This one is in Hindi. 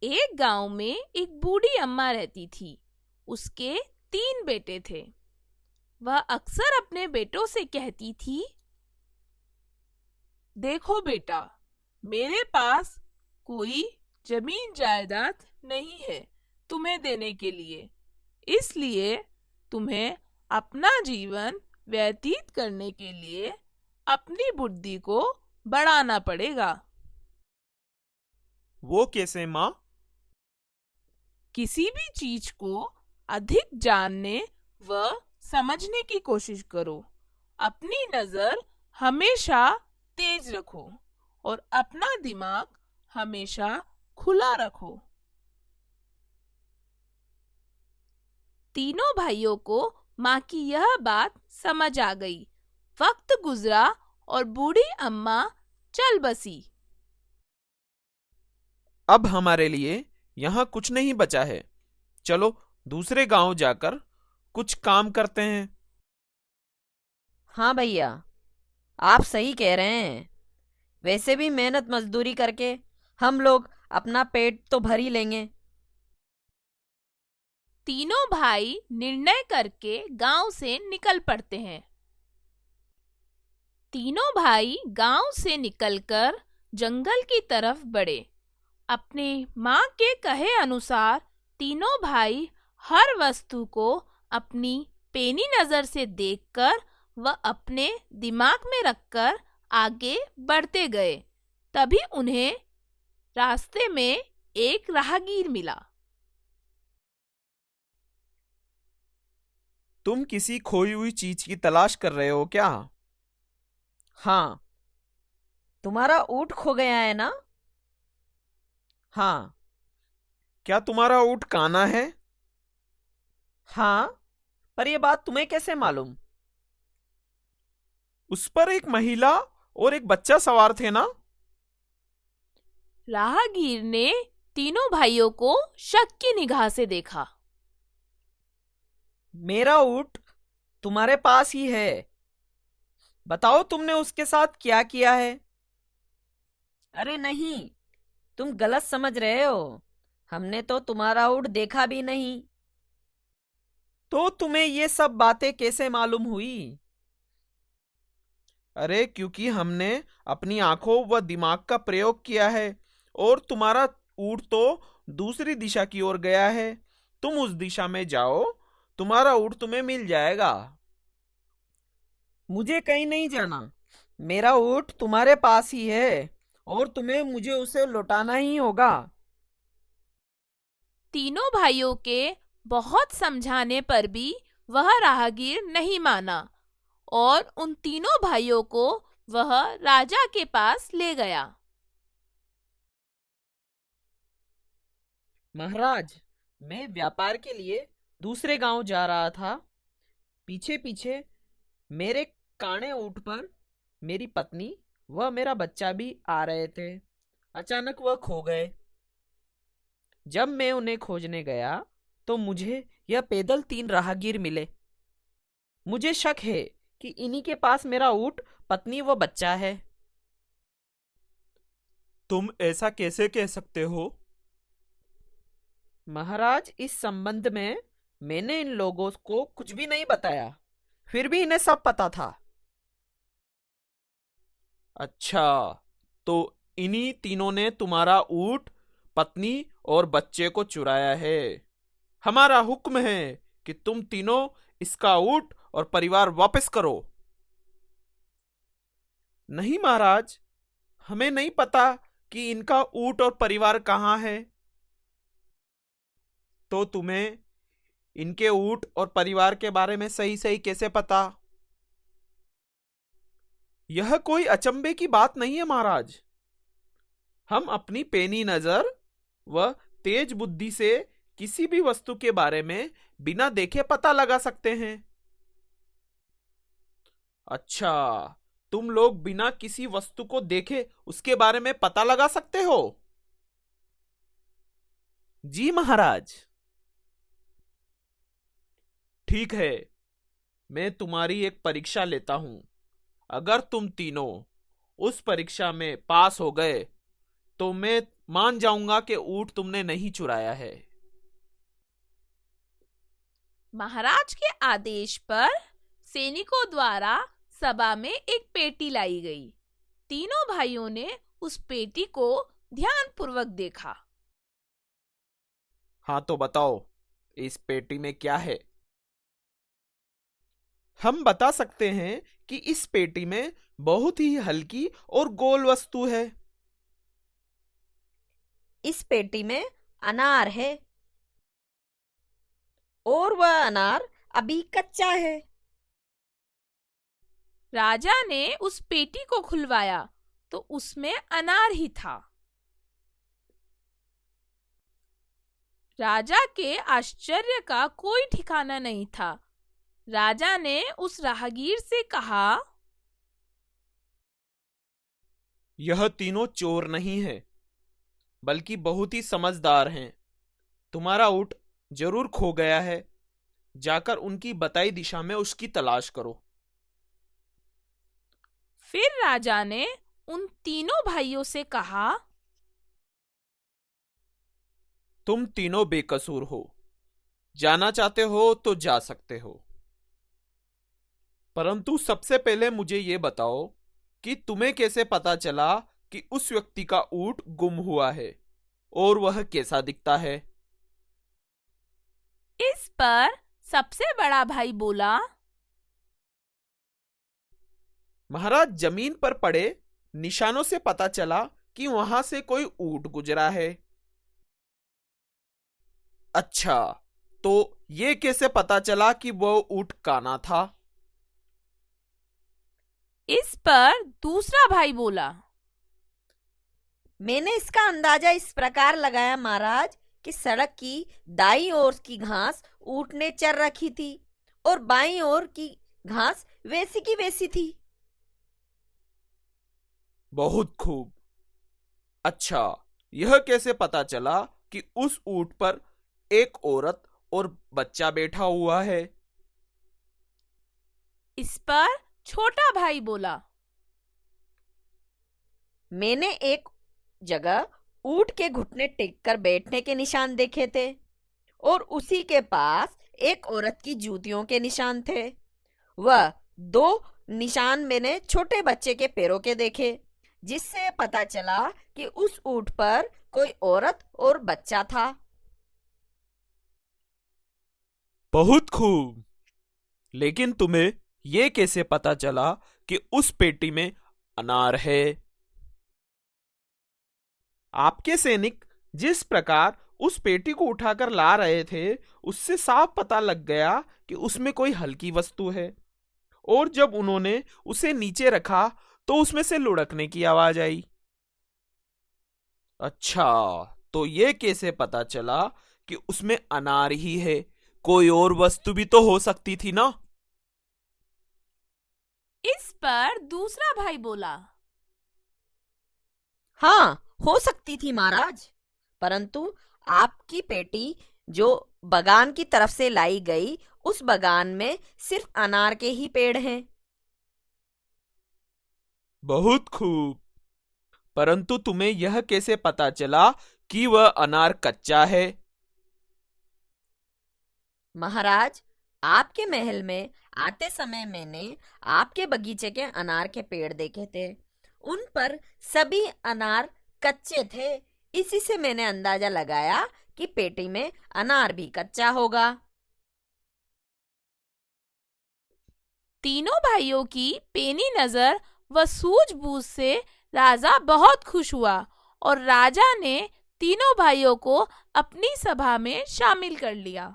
एक गांव में एक बूढ़ी अम्मा रहती थी। उसके 3 बेटे थे। वह अक्सर अपने बेटों से कहती थी, देखो बेटा, मेरे पास कोई जमीन जायदाद नहीं है तुम्हें देने के लिए। इसलिए तुम्हें अपना जीवन व्यतीत करने के लिए अपनी बुद्धि को बढ़ाना पड़ेगा। वो कैसे माँ? किसी भी चीज को अधिक जानने व समझने की कोशिश करो। अपनी नजर हमेशा तेज रखो और अपना दिमाग हमेशा खुला रखो। तीनों भाइयों को माँ की यह बात समझ आ गई। वक्त गुजरा और बूढ़ी अम्मा चल बसी। अब हमारे लिए यहाँ कुछ नहीं बचा है। चलो दूसरे गांव जाकर कुछ काम करते हैं। हाँ भैया, आप सही कह रहे हैं। वैसे भी मेहनत मजदूरी करके हम लोग अपना पेट तो भर ही लेंगे। तीनों भाई निर्णय करके गांव से निकल पड़ते हैं। तीनों भाई गांव से निकलकर जंगल की तरफ बढ़े। अपने माँ के कहे अनुसार तीनों भाई हर वस्तु को अपनी पेनी नजर से देखकर व अपने दिमाग में रखकर आगे बढ़ते गए। तभी उन्हें रास्ते में एक राहगीर मिला। तुम किसी खोई हुई चीज की तलाश कर रहे हो क्या? हाँ, तुम्हारा ऊँट खो गया है ना? हाँ। क्या तुम्हारा ऊँट काना है? हाँ, पर यह बात तुम्हें कैसे मालूम? उस पर एक महिला और एक बच्चा सवार थे ना? राहगीर ने तीनों भाइयों को शक की निगाह से देखा। मेरा ऊँट तुम्हारे पास ही है। बताओ तुमने उसके साथ क्या किया है? अरे नहीं, तुम गलत समझ रहे हो। हमने तो तुम्हारा ऊँट देखा भी नहीं। तो तुम्हें ये सब बातें कैसे मालूम हुई? अरे क्योंकि हमने अपनी आंखों व दिमाग का प्रयोग किया है और तुम्हारा ऊँट तो दूसरी दिशा की ओर गया है। तुम उस दिशा में जाओ, तुम्हारा ऊँट तुम्हें मिल जाएगा। मुझे कहीं नहीं जाना। मेरा ऊँट तुम्हारे पास ही है और तुम्हें मुझे उसे लौटाना ही होगा। तीनों भाइयों के बहुत समझाने पर भी वह राहगीर नहीं माना और उन तीनों भाइयों को वह राजा के पास ले गया। महाराज, मैं व्यापार के लिए दूसरे गांव जा रहा था। पीछे पीछे मेरे काणे ऊँट पर मेरी पत्नी व मेरा बच्चा भी आ रहे थे। अचानक वह खो गए। जब मैं उन्हें खोजने गया तो मुझे यह पैदल 3 राहगीर मिले। मुझे शक है कि इन्हीं के पास मेरा ऊँट, पत्नी व बच्चा है। तुम ऐसा कैसे कह सकते हो? महाराज, इस संबंध में मैंने इन लोगों को कुछ भी नहीं बताया, फिर भी इन्हें सब पता था। अच्छा, तो इन्हीं तीनों ने तुम्हारा ऊँट, पत्नी और बच्चे को चुराया है। हमारा हुक्म है कि तुम तीनों इसका ऊँट और परिवार वापस करो। नहीं महाराज, हमें नहीं पता कि इनका ऊँट और परिवार कहाँ है। तो तुम्हें इनके ऊँट और परिवार के बारे में सही सही कैसे पता? यह कोई अचंभे की बात नहीं है महाराज। हम अपनी पेनी नजर व तेज बुद्धि से किसी भी वस्तु के बारे में बिना देखे पता लगा सकते हैं। अच्छा, तुम लोग बिना किसी वस्तु को देखे उसके बारे में पता लगा सकते हो? जी महाराज। ठीक है, मैं तुम्हारी एक परीक्षा लेता हूं। अगर तुम तीनों उस परीक्षा में पास हो गए तो मैं मान जाऊंगा कि ऊंट तुमने नहीं चुराया है। महाराज के आदेश पर सैनिकों द्वारा सभा में एक पेटी लाई गई। तीनों भाइयों ने उस पेटी को ध्यानपूर्वक देखा। हाँ तो बताओ, इस पेटी में क्या है? हम बता सकते हैं कि इस पेटी में बहुत ही हल्की और गोल वस्तु है। इस पेटी में अनार है और वह अनार अभी कच्चा है। राजा ने उस पेटी को खुलवाया तो उसमें अनार ही था। राजा के आश्चर्य का कोई ठिकाना नहीं था। राजा ने उस राहगीर से कहा, यह तीनों चोर नहीं है, बल्कि बहुत ही समझदार हैं। तुम्हारा ऊंट जरूर खो गया है। जाकर उनकी बताई दिशा में उसकी तलाश करो। फिर राजा ने उन तीनों भाइयों से कहा, तुम तीनों बेकसूर हो। जाना चाहते हो तो जा सकते हो, परंतु सबसे पहले मुझे ये बताओ कि तुम्हें कैसे पता चला कि उस व्यक्ति का ऊंट गुम हुआ है और वह कैसा दिखता है? इस पर सबसे बड़ा भाई बोला, महाराज, जमीन पर पड़े निशानों से पता चला कि वहां से कोई ऊंट गुजरा है। अच्छा, तो ये कैसे पता चला कि वह ऊंट काना था? इस पर दूसरा भाई बोला, मैंने इसका अंदाजा इस प्रकार लगाया महाराज कि सड़क की दाईं ओर की घास ऊंट ने चर रखी थी और बाईं ओर की घास वैसी की वैसी थी। बहुत खूब। अच्छा, यह कैसे पता चला कि उस ऊंट पर एक औरत और बच्चा बैठा हुआ है? इस पर छोटा भाई बोला, मैंने एक जगह ऊंट के घुटने टेक कर बैठने के निशान देखे थे और उसी के पास एक औरत की जूतियों के निशान थे। वह दो निशान मैंने छोटे बच्चे के पैरों के देखे, जिससे पता चला कि उस ऊंट पर कोई औरत और बच्चा था। बहुत खूब। लेकिन तुम्हें यह कैसे पता चला कि उस पेटी में अनार है? आपके सैनिक जिस प्रकार उस पेटी को उठाकर ला रहे थे, उससे साफ पता लग गया कि उसमें कोई हल्की वस्तु है, और जब उन्होंने उसे नीचे रखा तो उसमें से लुढ़कने की आवाज आई। अच्छा, तो यह कैसे पता चला कि उसमें अनार ही है? कोई और वस्तु भी तो हो सकती थी ना? इस पर दूसरा भाई बोला, हाँ, हो सकती थी महाराज, परंतु आपकी पेटी जो बगान की तरफ से लाई गई, उस बगान में सिर्फ अनार के ही पेड़ हैं। बहुत खूब। परंतु तुम्हें यह कैसे पता चला कि वह अनार कच्चा है? महाराज, आपके महल में आते समय मैंने आपके बगीचे के अनार के पेड़ देखे थे। उन पर सभी अनार कच्चे थे। इसी से मैंने अंदाजा लगाया कि पेटी में अनार भी कच्चा होगा। तीनों भाइयों की पेनी नजर व सूझबूझ से राजा बहुत खुश हुआ और राजा ने तीनों भाइयों को अपनी सभा में शामिल कर लिया।